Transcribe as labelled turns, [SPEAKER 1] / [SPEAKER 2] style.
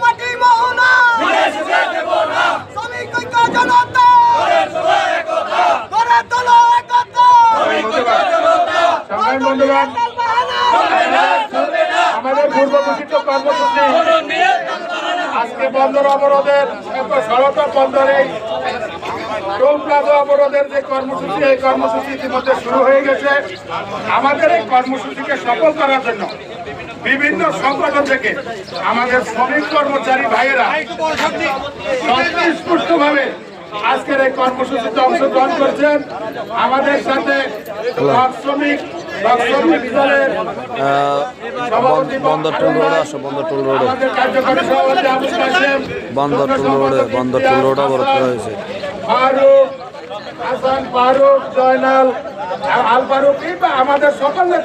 [SPEAKER 1] মাটি মোহনা শ্রমিক ঐক্য জনতা করে তোলো একতা
[SPEAKER 2] আমাদের পূর্ব ঘোষিত কর্মসূচি আজকে বন্দর অবরোধের সড়ক বন্দরে টোল প্লাজা অবরোধের যে কর্মসূচি, এই কর্মসূচি ইতিমধ্যে শুরু হয়ে গেছে। আমাদের এই কর্মসূচিকে সফল করার জন্য বিভিন্ন সংগঠন থেকে আমাদের শ্রমিক কর্মচারী ভাইয়েরা স্পষ্টভাবে আজকের এই কর্মসূচিতে অংশগ্রহণ করছেন। আমাদের সাথে শ্রমিক দলের
[SPEAKER 3] বন্দর টুল রোড আসো, বন্দর টুল রোডে,
[SPEAKER 2] কার্যকরী সভাপতি আবুল কাশেম,
[SPEAKER 3] বন্দর টুল রোড অবরোধ করা হয়েছে।
[SPEAKER 2] ফারুক, হাসান, ফারুক, জয়নাল, আল ফারুক, আমাদের সকলের